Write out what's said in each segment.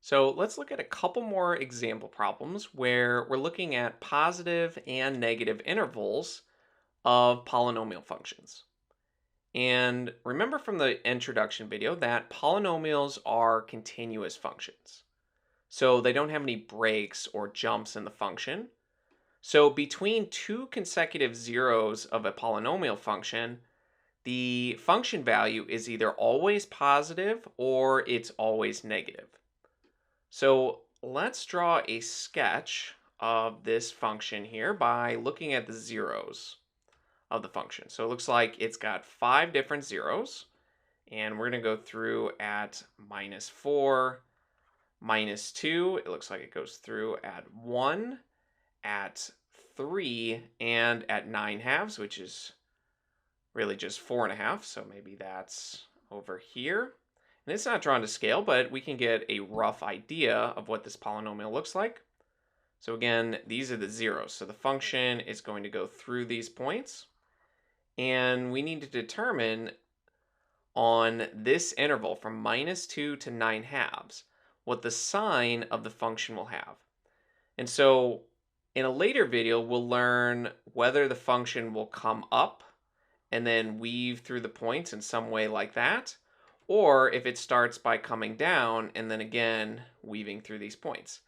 So let's look at a couple more example problems where we're looking at positive and negative intervals of polynomial functions. And remember from the introduction video that polynomials are continuous functions. So they don't have any breaks or jumps in the function. So between two consecutive zeros of a polynomial function, the function value is either always positive or it's always negative. So let's draw a sketch of this function here by looking at the zeros of the function. So it looks like it's got 5 different zeros, and we're going to go through at -4, -2. It looks like it goes through at 1, at 3, and at 9 halves, which is really just 4.5. So maybe that's over here. And it's not drawn to scale, but we can get a rough idea of what this polynomial looks like. So again, these are the zeros. So the function is going to go through these points. And we need to determine on this interval from -2 to 9 halves what the sign of the function will have. And so in a later video, we'll learn whether the function will come up and then weave through the points in some way like that, or if it starts by coming down and then again weaving through these points.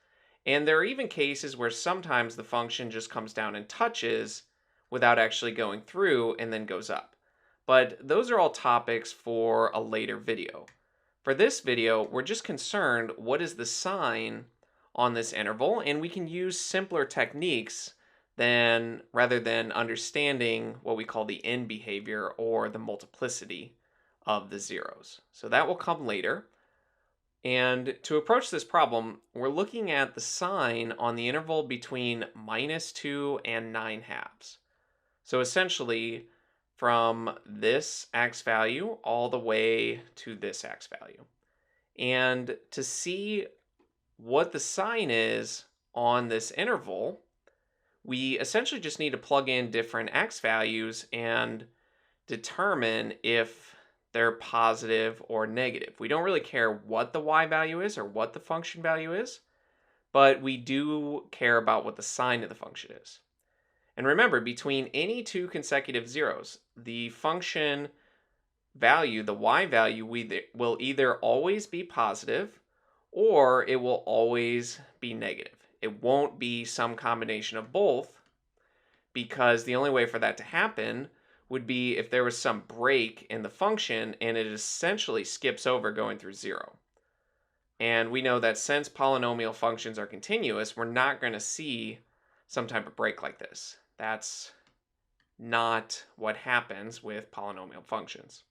And there are even cases where sometimes the function just comes down and touches without actually going through and then goes up. But those are all topics for a later video. For this video, we're just concerned what is the sign on this interval, and we can use simpler techniques rather than understanding what we call the end behavior or the multiplicity of the zeros. So that will come later. And to approach this problem, we're looking at the sign on the interval between -2 and 9 halves. So essentially, from this x value all the way to this x value. And to see what the sign is on this interval, we essentially just need to plug in different x values and determine if they're positive or negative. We don't really care what the y value is or what the function value is, but we do care about what the sign of the function is. And remember, between any two consecutive zeros, the function value, the y value, will either always be positive or it will always be negative. It won't be some combination of both, because the only way for that to happen would be if there was some break in the function and it essentially skips over going through 0. And we know that since polynomial functions are continuous, we're not going to see some type of break like this. That's not what happens with polynomial functions.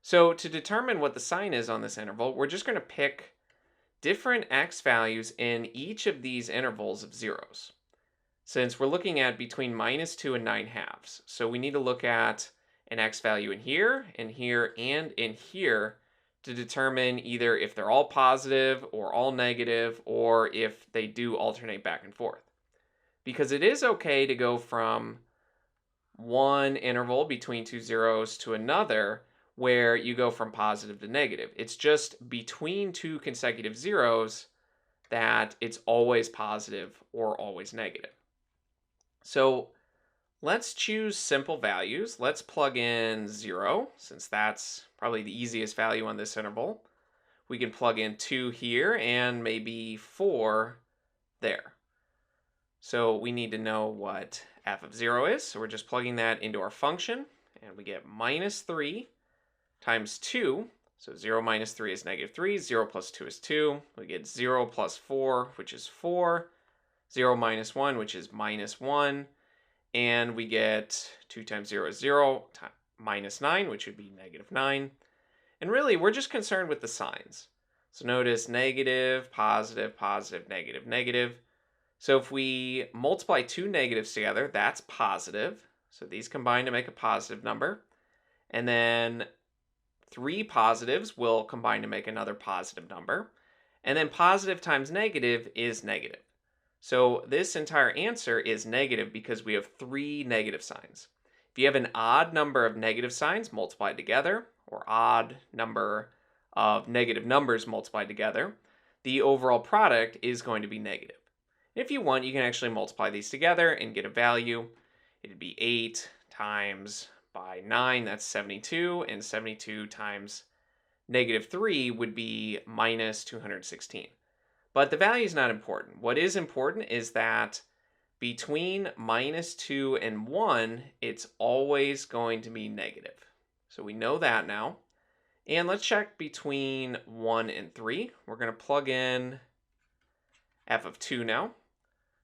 So to determine what the sign is on this interval, we're just going to pick different x values in each of these intervals of zeros, since we're looking at between -2 and 9 halves. So we need to look at an x value in here, and in here to determine either if they're all positive or all negative, or if they do alternate back and forth. Because it is okay to go from one interval between two zeros to another where you go from positive to negative. It's just between two consecutive zeros that it's always positive or always negative. So let's choose simple values. Let's plug in 0, since that's probably the easiest value on this interval. We can plug in 2 here and maybe 4 there. So we need to know what f of 0 is. So we're just plugging that into our function, and we get -3 times 2. So 0 minus 3 is -3. 0 plus 2 is 2. We get 0 plus 4, which is 4. 0 minus 1, which is -1. And we get 2 times 0 is 0, minus 9, which would be -9. And really, we're just concerned with the signs. So notice negative, positive, positive, negative, negative. So if we multiply two negatives together, that's positive. So these combine to make a positive number. And then 3 positives will combine to make another positive number. And then positive times negative is negative. So this entire answer is negative because we have 3 negative signs. If you have an odd number of negative signs multiplied together, or odd number of negative numbers multiplied together, the overall product is going to be negative. If you want, you can actually multiply these together and get a value. It'd be 8 times by 9, that's 72, and 72 times negative 3 would be minus 216. But the value is not important. What is important is that between minus 2 and 1, it's always going to be negative. So we know that now. And let's check between 1 and 3. We're going to plug in f of 2 now.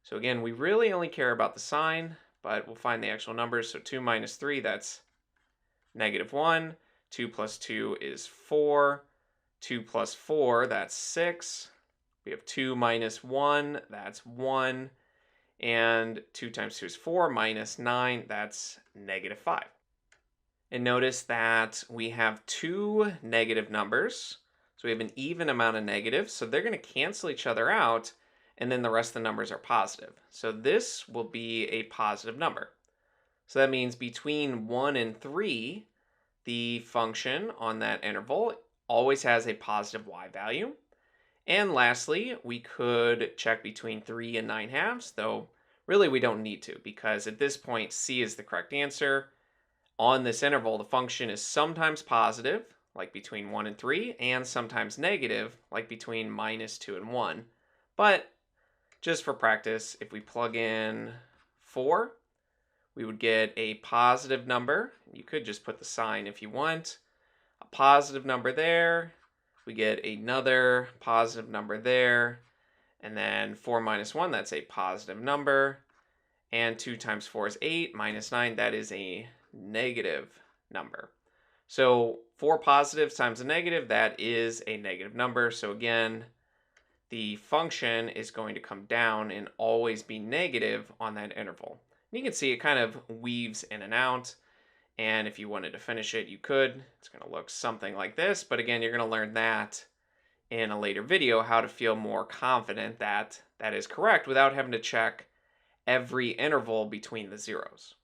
So again, we really only care about the sign, but we'll find the actual numbers. So 2 minus 3, that's negative 1. 2 plus 2 is 4. 2 plus 4, that's 6. We have 2 minus 1, that's 1. And 2 times 2 is 4, minus 9, that's negative 5. And notice that we have two negative numbers. So we have an even amount of negatives, so they're going to cancel each other out, and then the rest of the numbers are positive. So this will be a positive number. So that means between 1 and 3, the function on that interval always has a positive y value. And lastly, we could check between 3 and 9/2, though really we don't need to, because at this point C is the correct answer. On this interval, the function is sometimes positive, like between 1 and 3, and sometimes negative, like between minus 2 and 1. But just for practice, if we plug in 4, we would get a positive number. You could just put the sign if you want. A positive number there. We get another positive number there. And then 4 minus 1, that's a positive number. And 2 times 4 is 8, minus 9, that is a negative number. So 4 positives times a negative, that is a negative number. So again, the function is going to come down and always be negative on that interval. And you can see it kind of weaves in and out. And if you wanted to finish it, you could. It's going to look something like this. But again, you're going to learn that in a later video, how to feel more confident that that is correct without having to check every interval between the zeros.